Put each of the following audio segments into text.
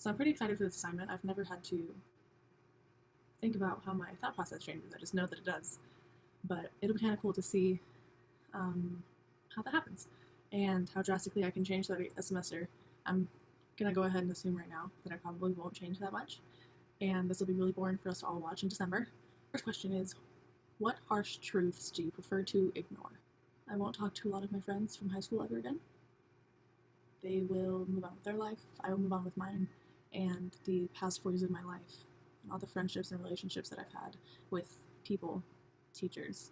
So I'm pretty excited for this assignment. I've never had to think about how my thought process changes. I just know that it does. But it'll be kind of cool to see how that happens and how drastically I can change that a semester. I'm going to go ahead and assume right now that I probably won't change that much. And this will be really boring for us to all watch in December. First question is, what harsh truths do you prefer to ignore? I won't talk to a lot of my friends from high school ever again. They will move on with their life. I will move on with mine. And the past 4 years of my life, and all the friendships and relationships that I've had with people, teachers,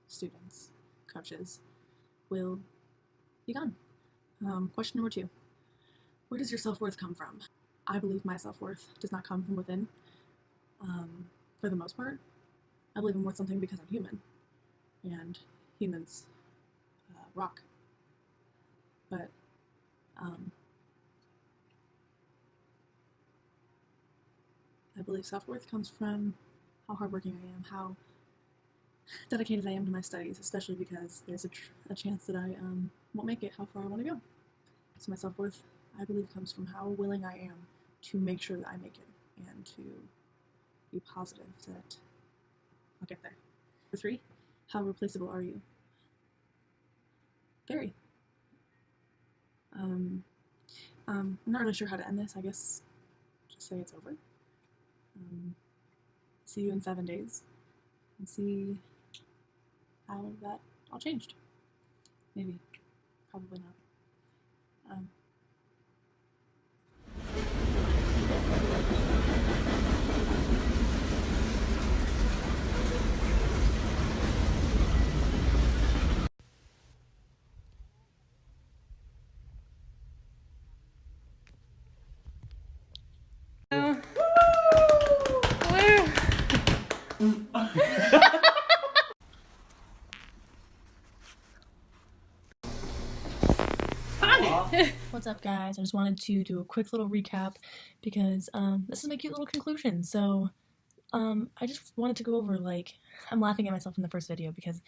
students, coaches, will be gone. Question number 2. Where does your self-worth come from? I believe my self-worth does not come from within. For the most part, I believe I'm worth something because I'm human. And humans rock. But I believe self-worth comes from how hardworking I am, how dedicated I am to my studies, especially because there's a chance that I won't make it how far I want to go. So my self-worth, I believe, comes from how willing I am to make sure that I make it and to be positive that I'll get there. Number 3, how replaceable are you? Very. I'm not really sure how to end this. I guess just say it's over. See you in 7 days and see how that all changed. Maybe. Probably not. What's up, guys? I just wanted to do a quick little recap because this is my cute little conclusion. So I just wanted to go over, I'm laughing at myself in the first video because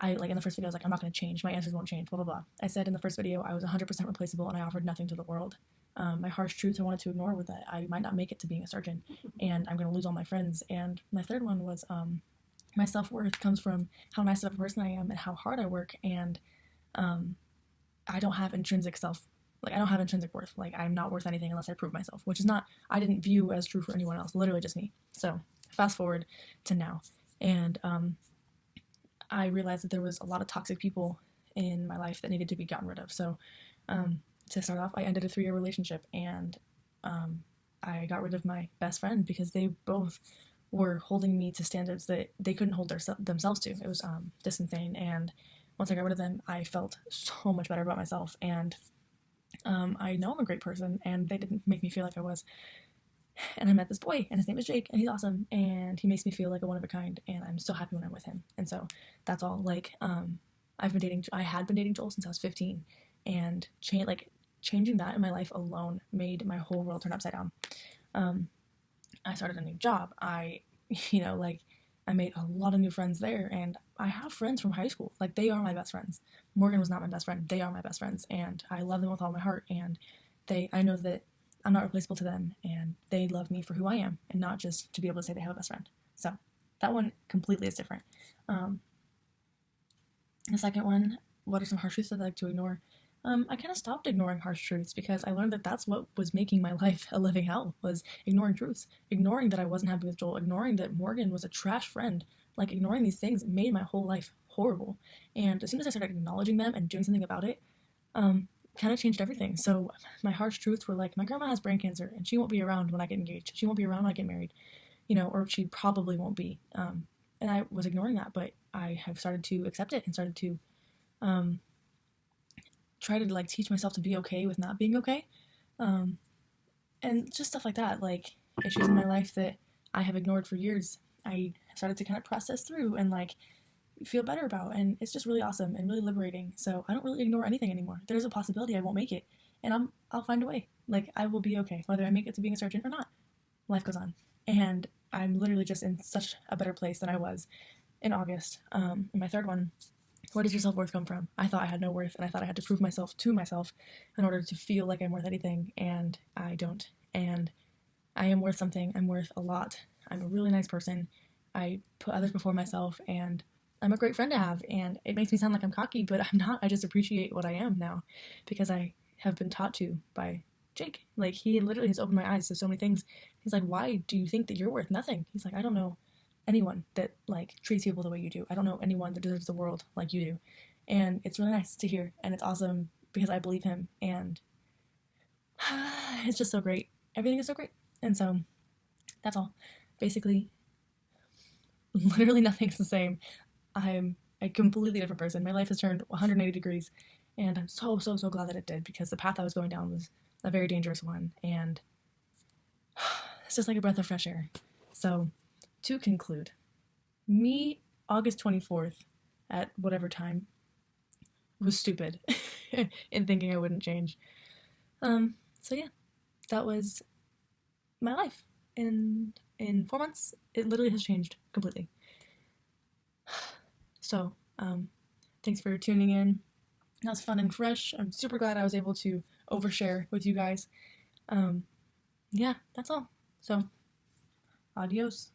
in the first video I was like, I'm not going to change, my answers won't change, blah blah blah. I said in the first video I was 100% replaceable and I offered nothing to the world. My harsh truth I wanted to ignore was that I might not make it to being a surgeon and I'm going to lose all my friends. And my third one was my self-worth comes from how nice of a person I am and how hard I work, and I don't have intrinsic worth. I'm not worth anything unless I prove myself, which is not, I didn't view as true for anyone else, literally just me. So fast forward to now, and I realized that there was a lot of toxic people in my life that needed to be gotten rid of. So to start off, I ended a 3-year relationship, and I got rid of my best friend because they both were holding me to standards that they couldn't hold themselves to. It was just insane. And once I got rid of them, I felt so much better about myself, and I know I'm a great person, and they didn't make me feel like I was. And I met this boy, and his name is Jake, and he's awesome, and he makes me feel like a one of a kind, and I'm so happy when I'm with him. And so that's all. I had been dating Joel since I was 15, and changing that in my life alone made my whole world turn upside down. I started a new job. I made a lot of new friends there, and I have friends from high school. They are my best friends. Morgan was not my best friend. They are my best friends, and I love them with all my heart, and I know that I'm not replaceable to them, and they love me for who I am, and not just to be able to say they have a best friend. So that one completely is different. The second one, what are some harsh truths I'd like to ignore? I kind of stopped ignoring harsh truths because I learned that that's what was making my life a living hell, was ignoring truths. Ignoring that I wasn't happy with Joel, ignoring that Morgan was a trash friend. Ignoring these things made my whole life horrible. And as soon as I started acknowledging them and doing something about it, kind of changed everything. So my harsh truths were my grandma has brain cancer and she won't be around when I get engaged. She won't be around when I get married, or she probably won't be. And I was ignoring that, but I have started to accept it and started to try to teach myself to be okay with not being okay, and just stuff like that, issues in my life that I have ignored for years. I started to kind of process through and feel better about, and it's just really awesome and really liberating. So I don't really ignore anything anymore. There's a possibility I won't make it, and I'll find a way. I will be okay whether I make it to being a surgeon or not. Life goes on, and I'm literally just in such a better place than I was in August. And my third one, where does your self-worth come from? I thought I had no worth, and I thought I had to prove myself to myself in order to feel like I'm worth anything, and I don't. and I am worth something. I'm worth a lot. I'm a really nice person. I put others before myself, and I'm a great friend to have. And it makes me sound like I'm cocky, but I'm not. I just appreciate what I am now because I have been taught to by Jake. Like, he literally has opened my eyes to so many things. He's like, why do you think that you're worth nothing? He's like, I don't know anyone that like treats people the way you do. I don't know anyone that deserves the world like you do. And it's really nice to hear, and it's awesome because I believe him, and it's just so great. Everything is so great. And so that's all. Basically, literally nothing's the same. I'm a completely different person. My life has turned 180 degrees, and I'm so, so, so glad that it did, because the path I was going down was a very dangerous one, and it's just like a breath of fresh air. So, to conclude, me, August 24th, at whatever time, was stupid in thinking I wouldn't change. So yeah, that was my life. And in 4 months, it literally has changed completely. So, thanks for tuning in. That was fun and fresh. I'm super glad I was able to overshare with you guys. Yeah, that's all. So, adios.